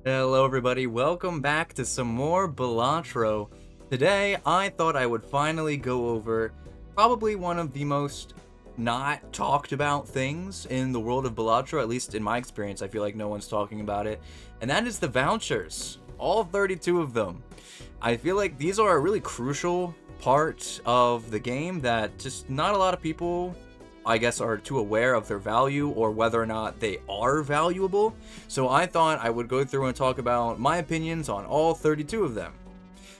Hello everybody, welcome back to some more Balatro. Today, I thought I would finally go over probably one of the most not talked about things in the world of Balatro, at least in my experience. I feel like no one's talking about it, and that is the vouchers. All 32 of them. I feel like these are a really crucial part of the game that just not a lot of people, I guess, are too aware of their value or whether or not they are valuable. So I thought I would go through and talk about my opinions on all 32 of them.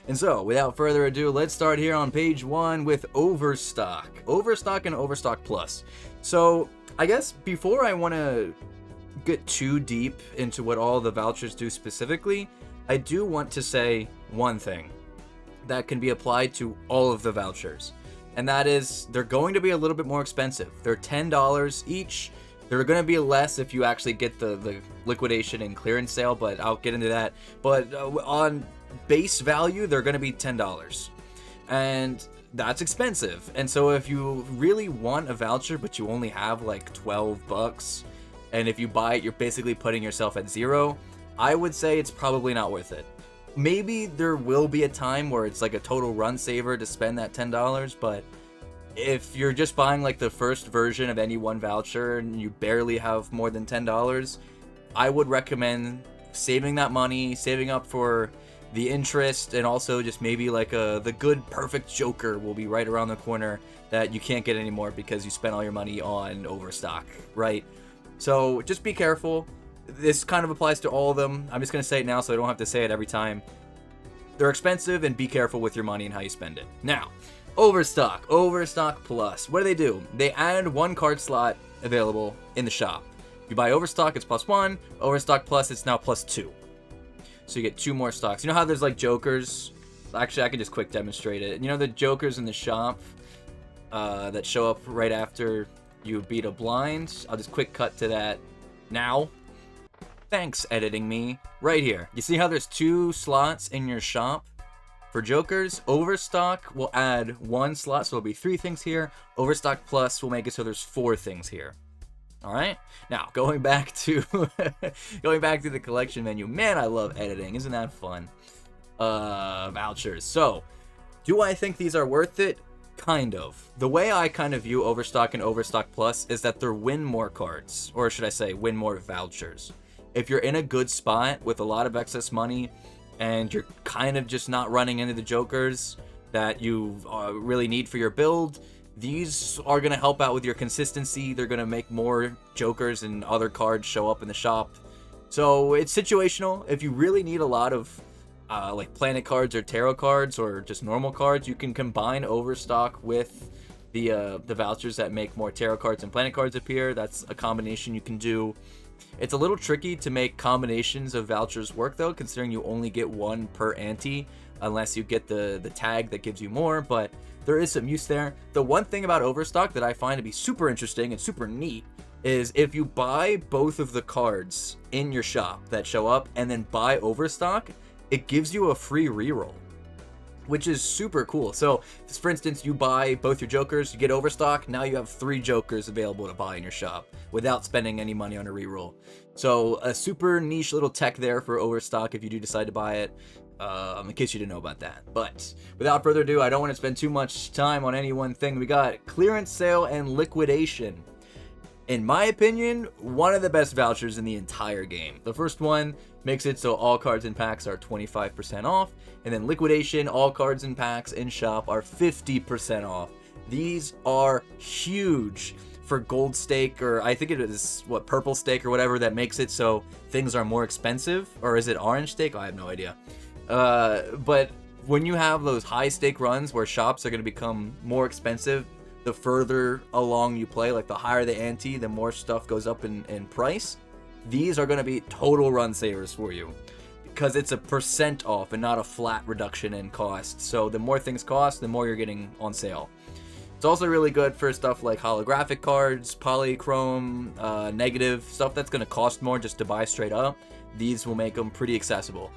And so, without further ado, let's start here on page 1 with Overstock. Overstock and Overstock Plus. So, I guess before I want to get too deep into what all the vouchers do specifically, I do want to say one thing that can be applied to all of the vouchers. And that is, they're going to be a little bit more expensive. They're $10 each. They're going to be less if you actually get the liquidation and clearance sale, but I'll get into that. But on base value, they're going to be $10. And that's expensive. And so if you really want a voucher, but you only have like 12 bucks, and if you buy it, you're basically putting yourself at zero, I would say it's probably not worth it. Maybe there will be a time where it's like a total run saver to spend that $10, but if you're just buying like the first version of any one voucher and you barely have more than $10, I would recommend saving that money, saving up for the interest, and also just maybe like the good perfect Joker will be right around the corner that you can't get anymore because you spent all your money on Overstock, right? So just be careful. This kind of applies to all of them. I'm just going to say it now so I don't have to say it every time. They're expensive, and be careful with your money and how you spend it. Now, Overstock. Overstock Plus. What do? They add one card slot available in the shop. If you buy Overstock, it's +1. Overstock Plus, it's now +2. So you get 2 more stocks. You know how there's like Jokers? Actually, I can just quick demonstrate it. You know the Jokers in the shop that show up right after you beat a blind? I'll just quick cut to that now. Thanks, editing me. Right here. You see how there's 2 slots in your shop? For Jokers, Overstock will add 1 slot, so there'll be 3 things here. Overstock Plus will make it so there's 4 things here. Alright? Now, going back to the collection menu. Man, I love editing. Isn't that fun? Vouchers. So, do I think these are worth it? Kind of. The way I kind of view Overstock and Overstock Plus is that they're win more cards. Or should I say, win more vouchers. If you're in a good spot with a lot of excess money and you're kind of just not running into the Jokers that you really need for your build, these are going to help out with your consistency. They're going to make more Jokers and other cards show up in the shop. So it's situational. If you really need a lot of like planet cards or tarot cards or just normal cards, you can combine Overstock with the vouchers that make more tarot cards and planet cards appear. That's a combination you can do. It's a little tricky to make combinations of vouchers work though, considering you only get 1 per ante unless you get the tag that gives you more, but there is some use there. The one thing about Overstock that I find to be super interesting and super neat is if you buy both of the cards in your shop that show up and then buy Overstock, it gives you a free reroll, which is super cool. So, for instance, you buy both your Jokers, you get Overstock, now you have 3 Jokers available to buy in your shop without spending any money on a reroll. So, a super niche little tech there for Overstock if you do decide to buy it, in case you didn't know about that. But, without further ado, I don't want to spend too much time on any one thing. We got clearance sale and liquidation. In my opinion, one of the best vouchers in the entire game. The first one makes it so all cards and packs are 25% off, and then liquidation, all cards and packs in shop are 50% off. These are huge for gold stake, or I think it is purple stake or whatever that makes it so things are more expensive, or is it orange stake? I have no idea. But when you have those high stake runs where shops are going to become more expensive the further along you play, like the higher the ante, the more stuff goes up in price. These are going to be total run savers for you because it's a % off and not a flat reduction in cost. So the more things cost, the more you're getting on sale. It's also really good for stuff like holographic cards, polychrome, negative, stuff that's going to cost more just to buy straight up. These will make them pretty accessible.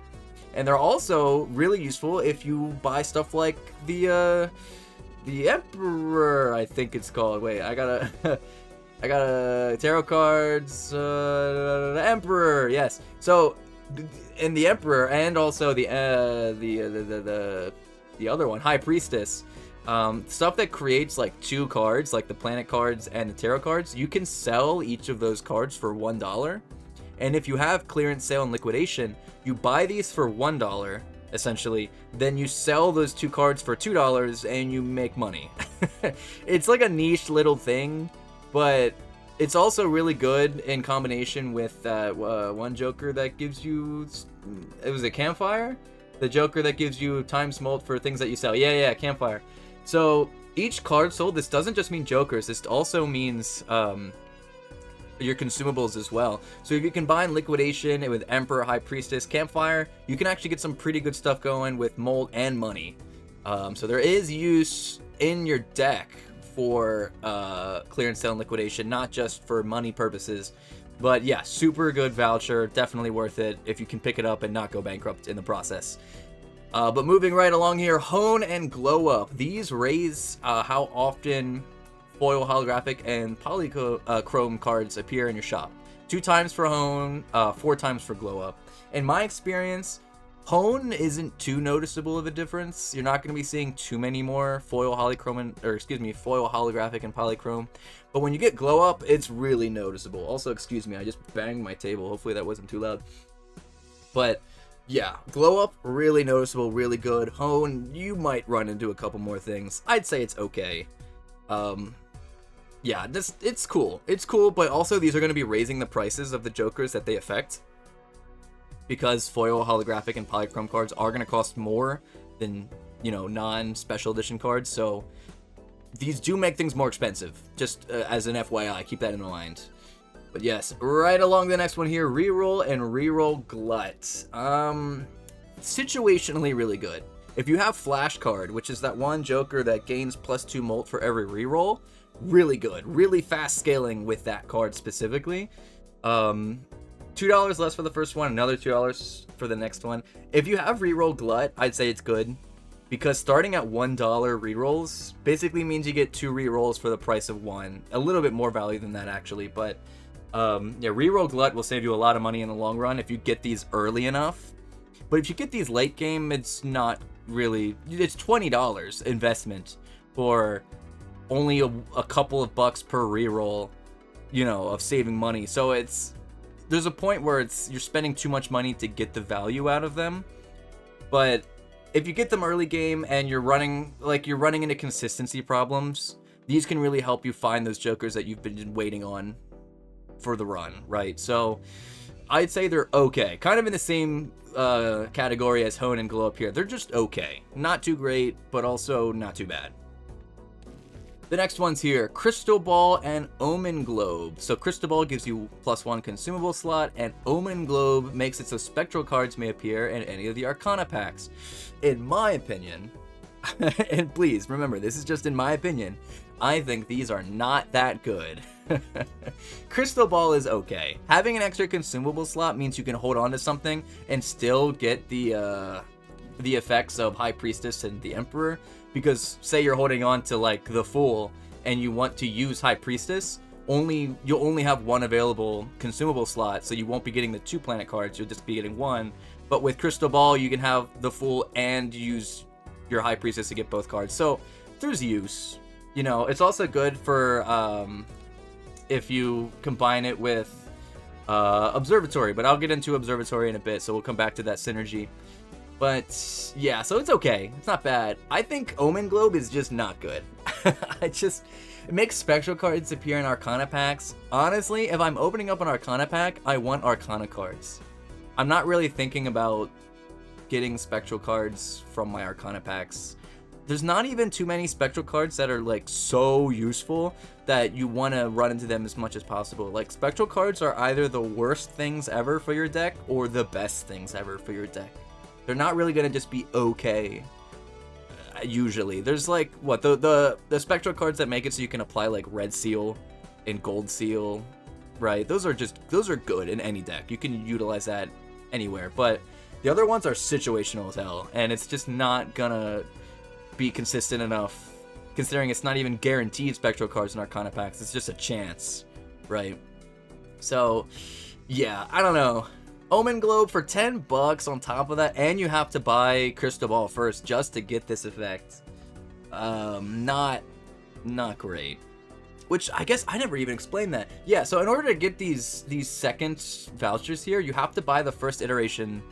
And they're also really useful if you buy stuff like the Emperor, I think it's called. Wait, I got a tarot cards, Emperor, yes. So and the Emperor, and also the other one, High Priestess, stuff that creates like 2 cards, like the planet cards and the tarot cards, you can sell each of those cards for $1. And if you have clearance sale and liquidation, you buy these for $1 essentially, then you sell those 2 cards for $2 and you make money. It's like a niche little thing, but it's also really good in combination with that one Joker that gives you, it was a Campfire? The Joker that gives you time smult for things that you sell. Yeah, Campfire. So each card sold, this doesn't just mean Jokers, this also means your consumables as well. So if you combine liquidation with Emperor, High Priestess, Campfire, you can actually get some pretty good stuff going with mold and money. So there is use in your deck for clearance sale and liquidation, not just for money purposes. But yeah, super good voucher, definitely worth it if you can pick it up and not go bankrupt in the process. But moving right along here, Hone and Glow Up. These raise how often foil, holographic, and polychrome cards appear in your shop. 2 times for Hone, 4 times for Glow Up. In my experience, Hone isn't too noticeable of a difference. You're not going to be seeing too many more foil, foil, holographic, and polychrome. But when you get Glow Up, it's really noticeable. Also, excuse me, I just banged my table. Hopefully that wasn't too loud. But yeah, Glow Up, really noticeable, really good. Hone, you might run into a couple more things. I'd say it's okay. Yeah, it's cool. It's cool, but also these are going to be raising the prices of the Jokers that they affect, because foil, holographic, and polychrome cards are going to cost more than, you know, non-special edition cards, so these do make things more expensive, just as an FYI, keep that in mind. But yes, right along the next one here, Reroll and Reroll Glut. Situationally really good. If you have Flash Card, which is that one Joker that gains +2 molt for every reroll, really good. Really fast scaling with that card specifically. $2 less for the first one, another $2 for the next one. If you have Reroll Glut, I'd say it's good, because starting at $1 rerolls basically means you get 2 rerolls for the price of 1. A little bit more value than that, actually, but yeah, Reroll Glut will save you a lot of money in the long run if you get these early enough. But if you get these late game, it's not really, it's $20 investment for only a couple of bucks per reroll, you know, of saving money. So there's a point where you're spending too much money to get the value out of them. But if you get them early game and you're running into consistency problems, these can really help you find those Jokers that you've been waiting on for the run, right? So I'd say they're okay. Kind of in the same category as Hone and Glow Up here. They're just okay. Not too great, but also not too bad. The next one's here, Crystal Ball and Omen Globe. So Crystal Ball gives you +1 consumable slot, and Omen Globe makes it so spectral cards may appear in any of the Arcana packs. In my opinion, and please remember, this is just in my opinion, I think these are not that good. Crystal Ball is okay. Having an extra consumable slot means you can hold on to something and still get the effects of High Priestess and the Emperor. Because say you're holding on to like the Fool and you want to use High Priestess, you'll only have 1 available consumable slot, so you won't be getting the 2 planet cards, you'll just be getting 1. But with Crystal Ball, you can have the Fool and use your High Priestess to get both cards. So there's use. You know, it's also good for if you combine it with Observatory, but I'll get into Observatory in a bit, so we'll come back to that synergy. But yeah, so it's okay. It's not bad. I think Omen Globe is just not good. It makes spectral cards appear in Arcana packs. Honestly, if I'm opening up an Arcana pack, I want Arcana cards. I'm not really thinking about getting spectral cards from my Arcana packs. There's not even too many spectral cards that are like so useful that you want to run into them as much as possible. Like, spectral cards are either the worst things ever for your deck or the best things ever for your deck. They're not really going to just be okay, usually. There's like, what, the spectral cards that make it so you can apply like Red Seal and Gold Seal, right? Those are good in any deck. You can utilize that anywhere, but the other ones are situational as hell, and it's just not gonna be consistent enough, considering it's not even guaranteed spectral cards in Arcana packs. It's just a chance, right? So, yeah, I don't know. Omen Globe for 10 bucks on top of that, and you have to buy Crystal Ball first just to get this effect. Not great. Which, I guess I never even explained that. Yeah, so in order to get these second vouchers here, you have to buy the first iteration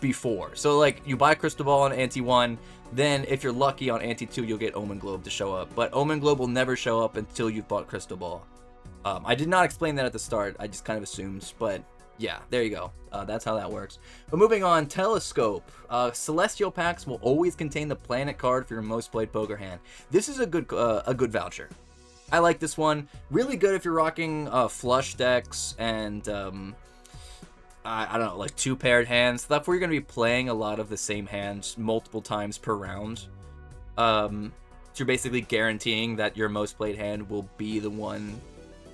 before. So, like, you buy Crystal Ball on Ante 1, then if you're lucky on Ante 2, you'll get Omen Globe to show up. But Omen Globe will never show up until you've bought Crystal Ball. I did not explain that at the start. I just kind of assumed, but yeah, there you go. That's how that works. But moving on, Telescope. Celestial packs will always contain the planet card for your most played poker hand. This is a good voucher. I like this one. Really good if you're rocking flush decks and I don't know, like 2 paired hands. Stuff where you're going to be playing a lot of the same hands multiple times per round. So you're basically guaranteeing that your most played hand will be the one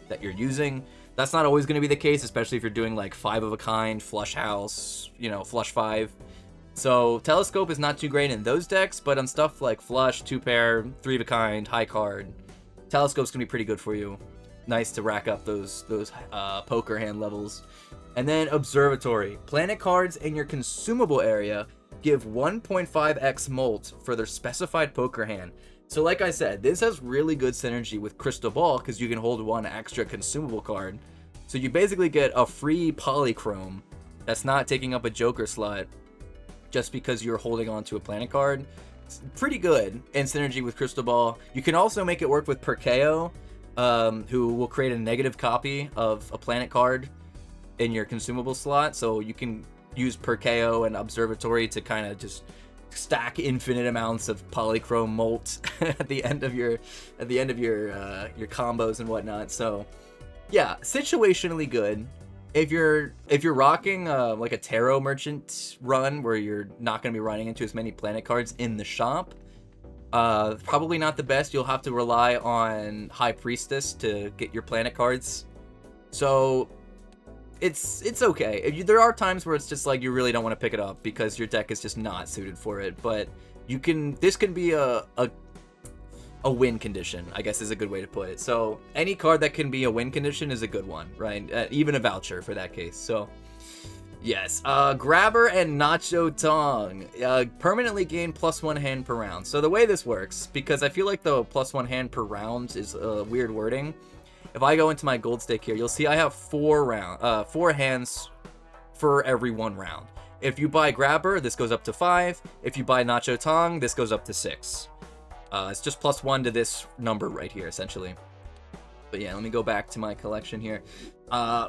that you're using. That's not always going to be the case, especially if you're doing like 5 of a kind, flush house, you know, flush 5. So Telescope is not too great in those decks, but on stuff like flush, 2 pair, 3 of a kind, high card, Telescope's gonna be pretty good for you. Nice to rack up those poker hand levels. And then Observatory. Planet cards in your consumable area give 1.5x molt for their specified poker hand. So like I said, this has really good synergy with Crystal Ball because you can hold 1 extra consumable card. So you basically get a free polychrome that's not taking up a Joker slot just because you're holding on to a planet card. Pretty good in synergy with Crystal Ball. You can also make it work with Perkeo, who will create a negative copy of a planet card in your consumable slot. So you can use Perkeo and Observatory to kind of just stack infinite amounts of polychrome molt at the end of your combos and whatnot. So yeah, situationally good. If you're rocking like a tarot merchant run where you're not going to be running into as many planet cards in the shop, probably not the best. You'll have to rely on High Priestess to get your planet cards. So it's okay. There are times where it's just like you really don't want to pick it up because your deck is just not suited for it. But this can be a win condition, I guess is a good way to put it. So any card that can be a win condition is a good one, right? Even a voucher for that case. So yes, Grabber and Nacho Tong permanently gain +1 hand per round. So the way this works, because I feel like the +1 hand per round is weird wording. If I go into my gold stake here, you'll see I have 4 hands for every 1 round. If you buy Grabber, this goes up to 5. If you buy Nacho Tong, this goes up to 6. It's just +1 to this number right here, essentially. But yeah, let me go back to my collection here.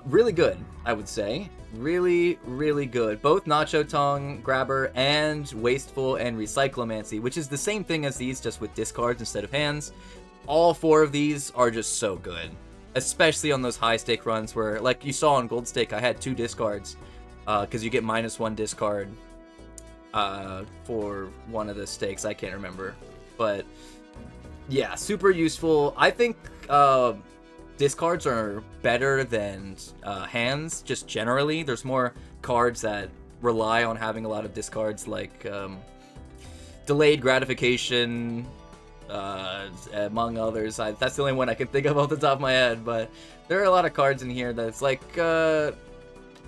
Really good, I would say. Really, really good. Both Nacho Tong, Grabber, and Wasteful and Recyclomancy, which is the same thing as these, just with discards instead of hands. All 4 of these are just so good. Especially on those high stake runs where, like you saw on gold stake, I had 2 discards. Because you get -1 discard for one of the stakes. I can't remember. But yeah, super useful. I think discards are better than hands, just generally. There's more cards that rely on having a lot of discards, like Delayed Gratification, among others. That's the only one I can think of off the top of my head, but there are a lot of cards in here that's like,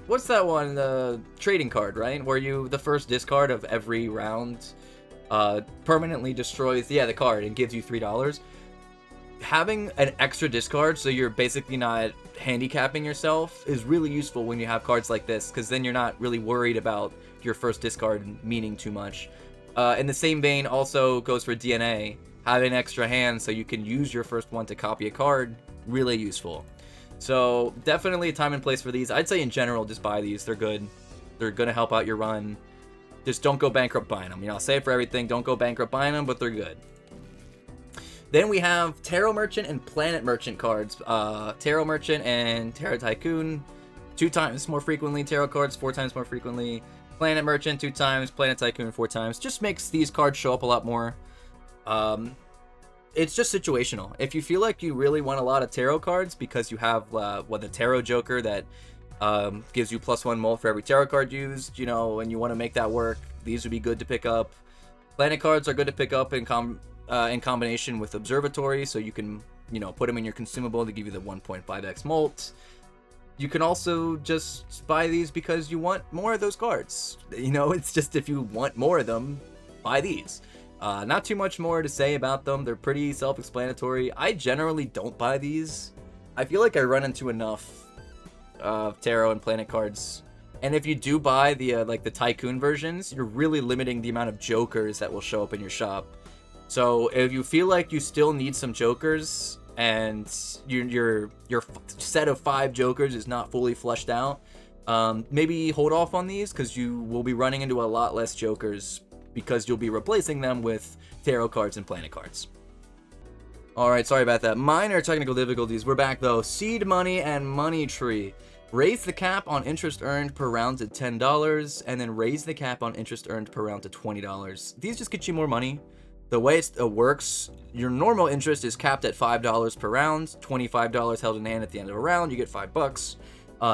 what's that one? The trading card, right? Where the first discard of every round permanently destroys the card and gives you $3. Having an extra discard, so you're basically not handicapping yourself, is really useful when you have cards like this, because then you're not really worried about your first discard meaning too much. In the same vein, also goes for DNA. Having extra hands so you can use your first one to copy a card, really useful. So definitely a time and place for these. I'd say in general, just buy these. They're good. They're gonna help out your run. Just don't go bankrupt buying them. You know, I'll say it for everything. Don't go bankrupt buying them, but they're good. Then we have Tarot Merchant and Planet Merchant cards. Tarot Merchant and Tarot Tycoon, 2 times more frequently. Tarot cards, 4 times more frequently. Planet Merchant, 2 times. Planet Tycoon, 4 times. Just makes these cards show up a lot more. It's just situational. If you feel like you really want a lot of tarot cards because you have the Tarot Joker that gives you +1 molt for every tarot card used, you know, and you want to make that work, these would be good to pick up. Planet cards are good to pick up in combination with Observatory, so you can, you know, put them in your consumable to give you the 1.5x molt. You can also just buy these because you want more of those cards. You know, it's just if you want more of them, buy these. Not too much more to say about them. They're pretty self-explanatory. I generally don't buy these. I feel like I run into enough tarot and planet cards. And if you do buy the like the Tycoon versions, you're really limiting the amount of jokers that will show up in your shop. So if you feel like you still need some jokers and your set of 5 jokers is not fully fleshed out, maybe hold off on these because you will be running into a lot less jokers because you'll be replacing them with tarot cards and planet cards. Alright, sorry about that. Minor technical difficulties. We're back though. Seed money and money tree. Raise the cap on interest earned per round to $10, and then raise the cap on interest earned per round to $20. These just get you more money. The way it works, your normal interest is capped at $5 per round, $25 held in hand at the end of a round, you get $5.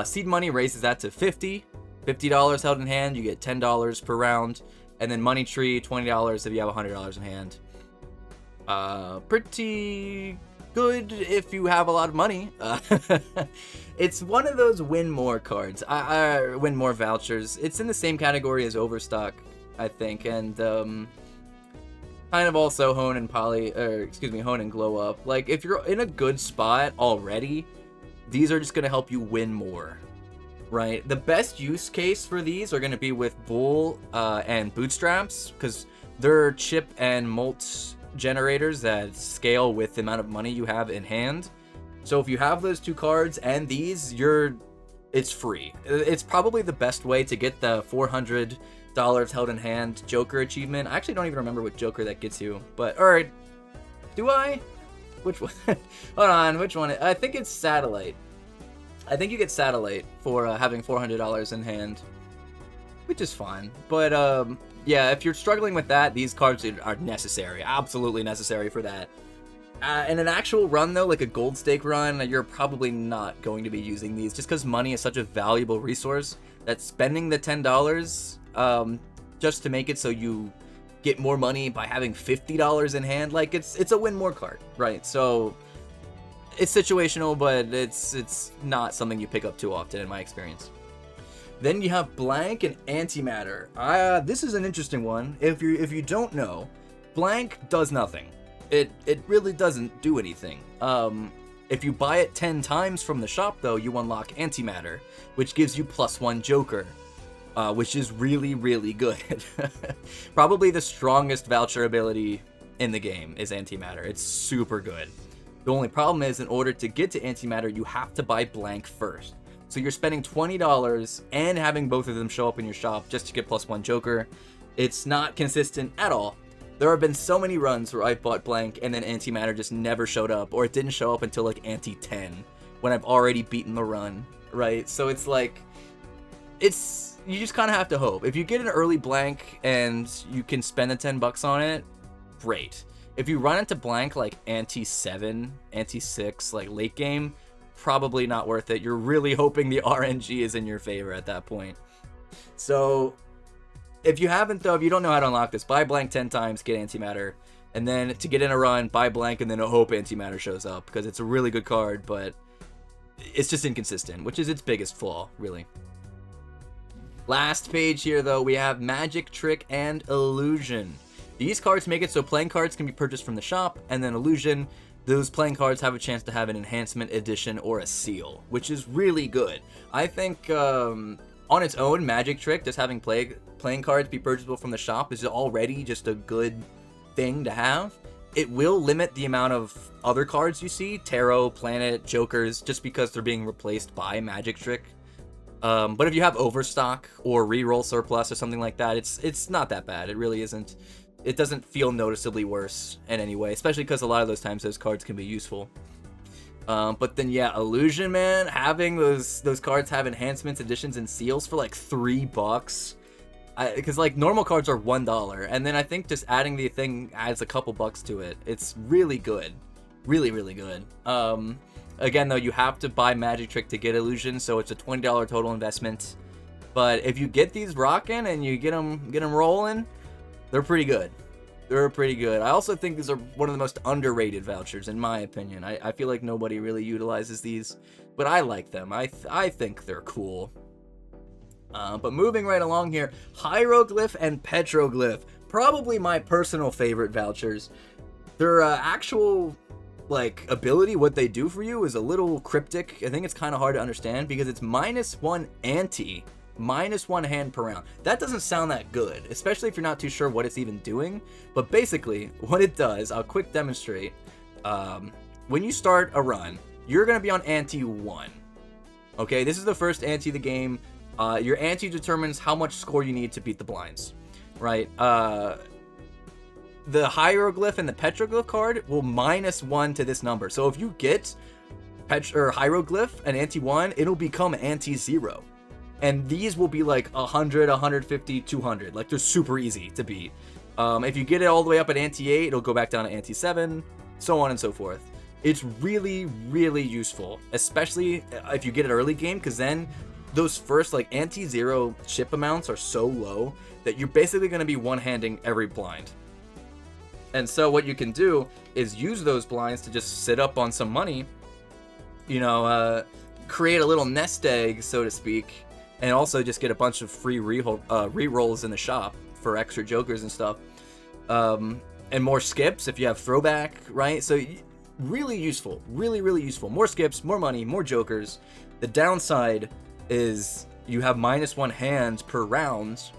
Seed money raises that to $50 held in hand, you get $10 per round, and then money tree, $20 if you have $100 in hand. Pretty good if you have a lot of money. It's one of those win more cards. Win more vouchers. It's in the same category as Overstock, I think, and kind of also Hone and Hone and Glow Up. Like, if you're in a good spot already, these are just gonna help you win more, right? The best use case for these are gonna be with Bull and Bootstraps, because they're chip and molt generators that scale with the amount of money you have in hand. So if you have those 2 cards and these, it's free. It's probably the best way to get the $400 held in hand Joker achievement. I actually don't even remember what Joker that gets you, but alright, do I? Which one? Hold on, which one? I think it's Satellite. I think you get Satellite for having $400 in hand, which is fine. But yeah, if you're struggling with that, these cards are necessary, absolutely necessary for that. In an actual run though, like a gold stake run, you're probably not going to be using these just because money is such a valuable resource that spending the $10 just to make it so you get more money by having $50 in hand, like it's a win more card, right? So it's situational, but it's not something you pick up too often in my experience. Then you have Blank and Antimatter. This is an interesting one. If you don't know, Blank does nothing. It really doesn't do anything. If you buy it 10 times from the shop though, you unlock Antimatter, which gives you +1 Joker, which is really, really good. Probably the strongest voucher ability in the game is Antimatter. It's super good. The only problem is, in order to get to Antimatter, you have to buy Blank first. So you're spending $20 and having both of them show up in your shop just to get +1 Joker. It's not consistent at all. There have been so many runs where I bought Blank and then Antimatter just never showed up, or it didn't show up until like Anti 10 when I've already beaten the run, right? So it's like, you just kind of have to hope. If you get an early Blank and you can spend the $10 on it, great. If you run into Blank like Anti 7, Anti 6, like late game, probably not worth it. You're really hoping the RNG is in your favor at that point. So if you haven't though, if you don't know how to unlock this, buy Blank 10 times, get Antimatter, and then to get in a run, buy Blank and then hope Antimatter shows up, because it's a really good card, but it's just inconsistent, which is its biggest flaw, really. Last page here though, we have Magic Trick and Illusion. These cards make it so playing cards can be purchased from the shop, and then Illusion, those playing cards have a chance to have an enhancement edition or a seal, which is really good. I think on its own, Magic Trick, just having playing cards be purchasable from the shop is already just a good thing to have. It will limit the amount of other cards you see, Tarot, Planet, Jokers, just because they're being replaced by Magic Trick. But if you have Overstock or Reroll Surplus or something like that, it's not that bad. It really isn't. It doesn't feel noticeably worse in any way, especially because a lot of those times those cards can be useful. But then yeah, Illusion, man, having those cards have enhancements, additions, and seals for like $3, because like normal cards are $1, and then I think just adding the thing adds a couple bucks to it. It's really good, really, really good. Again though, you have to buy Magic Trick to get Illusion, so it's a $20 total investment. But if you get these rocking and you get them rolling, they're pretty good. They're pretty good. I also think these are one of the most underrated vouchers, in my opinion. I feel like nobody really utilizes these, but I like them. I think they're cool. But moving right along here, Hieroglyph and Petroglyph, probably my personal favorite vouchers. Their actual like ability, what they do for you, is a little cryptic. I think it's kind of hard to understand because it's -1 ante, -1 hand per round. That doesn't sound that good, especially if you're not too sure what it's even doing. But basically, what it does, I'll quick demonstrate. When you start a run, you're gonna be on ante 1. Okay, this is the first ante of the game. Your ante determines how much score you need to beat the blinds, right? The Hieroglyph and the Petroglyph card will -1 to this number. So if you get Hieroglyph and ante 1, it'll become ante 0. And these will be like 100, 150, 200. Like, they're super easy to beat. If you get it all the way up at ante 8, it'll go back down to ante 7, so on and so forth. It's really, really useful, especially if you get it early game, because then those first, like, ante 0 chip amounts are so low that you're basically going to be one-handing every blind. And so what you can do is use those blinds to just sit up on some money, you know, create a little nest egg, so to speak, and also just get a bunch of free re-rolls in the shop for extra jokers and stuff. And more skips if you have throwback, right? So really useful, really, really useful. More skips, more money, more jokers. The downside is you have -1 hands per round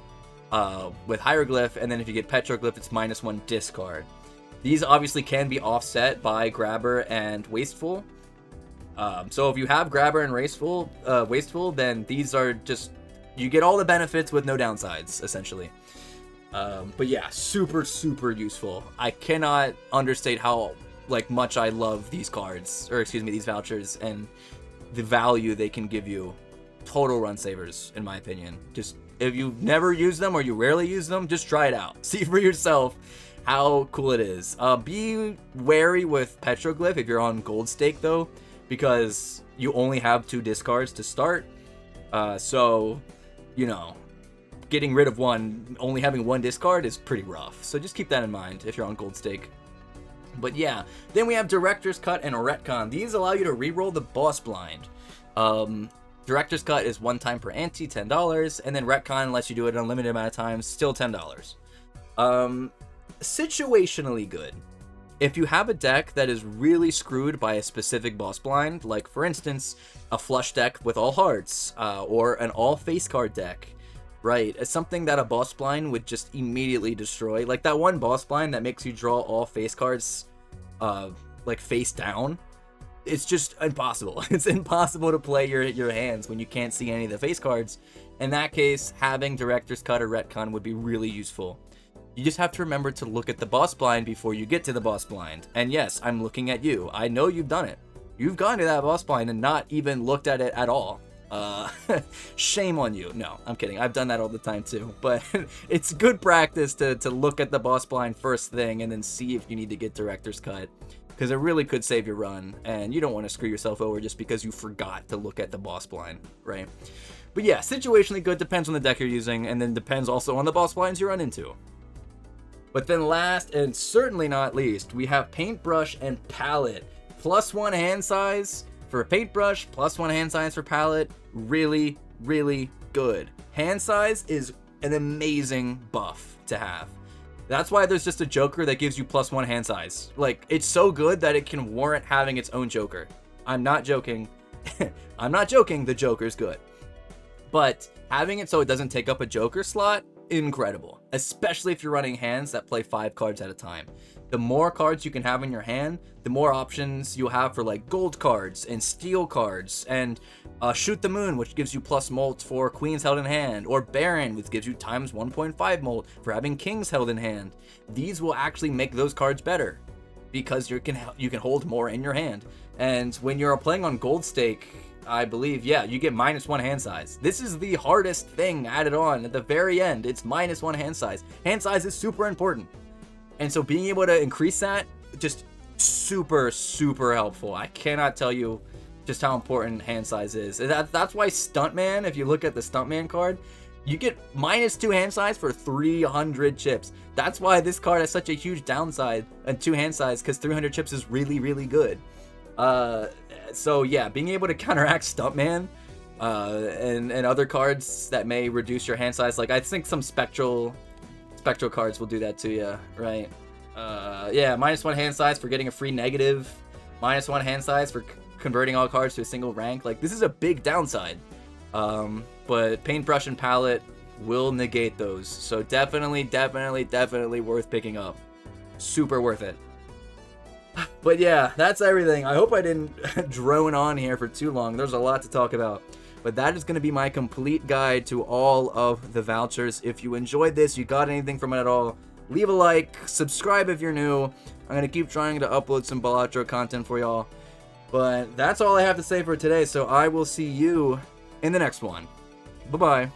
with Hieroglyph, and then if you get Petroglyph, it's -1 discard. These obviously can be offset by Grabber and Wasteful. So if you have Grabber and Wasteful, then these are just, you get all the benefits with no downsides, essentially. But yeah, super, super useful. I cannot understate how much I love these cards, or excuse me, these vouchers, and the value they can give you. Total run savers, in my opinion. Just, if you've never used them or you rarely use them, just try it out. See for yourself how cool it is. Be wary with Petroglyph if you're on gold stake, though, because you only have 2 discards to start. So, you know, getting rid of one, only having 1 discard is pretty rough. So just keep that in mind if you're on gold stake. But yeah, then we have Director's Cut and Retcon. These allow you to reroll the boss blind. Director's Cut is 1 time per ante, $10, and then Retcon lets you do it an unlimited amount of times, still $10. Situationally good. If you have a deck that is really screwed by a specific boss blind, like for instance, a flush deck with all hearts, or an all face card deck, right? It's something that a boss blind would just immediately destroy. Like that one boss blind that makes you draw all face cards, like face down. It's just impossible. It's impossible to play your hands when you can't see any of the face cards. In that case, having Director's Cut or Retcon would be really useful. You just have to remember to look at the boss blind before you get to the boss blind. And yes, I'm looking at you. I know you've done it. You've gone to that boss blind and not even looked at it at all. Shame on you. No, I'm kidding. I've done that all the time too. But it's good practice to look at the boss blind first thing and then see if you need to get Director's Cut. Because it really could save your run, and you don't want to screw yourself over just because you forgot to look at the boss blind, right? But yeah, situationally good, depends on the deck you're using, and then depends also on the boss blinds you run into. But then last, and certainly not least, we have Paintbrush and Palette. +1 hand size for Paintbrush, +1 hand size for Palette. Really, really good. Hand size is an amazing buff to have. That's why there's just a Joker that gives you +1 hand size. Like, it's so good that it can warrant having its own Joker. I'm not joking. I'm not joking, the Joker's good. But having it so it doesn't take up a Joker slot, incredible. Especially if you're running hands that play 5 cards at a time. The more cards you can have in your hand, the more options you'll have for like gold cards and steel cards, and Shoot the Moon, which gives you plus molt for queens held in hand, or Baron, which gives you times 1.5 molt for having kings held in hand. These will actually make those cards better because you can hold more in your hand. And when you're playing on gold stake, I believe, yeah, you get -1 hand size. This is the hardest thing added on at the very end. It's -1 hand size. Hand size is super important. And so being able to increase that, just super, super helpful. I cannot tell you just how important hand size is. That's why Stuntman, if you look at the Stuntman card, You get -2 hand size for 300 chips. That's why this card has such a huge downside and 2 hand size, because 300 chips is really, really good. So yeah, being able to counteract Stuntman and other cards that may reduce your hand size, like I think some spectral cards will do that to you, right? Yeah, -1 hand size for getting a free negative, -1 hand size for converting all cards to a single rank. Like, this is a big downside. But Paintbrush and Palette will negate those. So definitely worth picking up. Super worth it. But yeah, that's everything. I hope I didn't drone on here for too long. There's a lot to talk about. But that is going to be my complete guide to all of the vouchers. If you enjoyed this, you got anything from it at all, leave a like, subscribe if you're new. I'm going to keep trying to upload some Balatro content for y'all. But that's all I have to say for today, so I will see you in the next one. Bye-bye.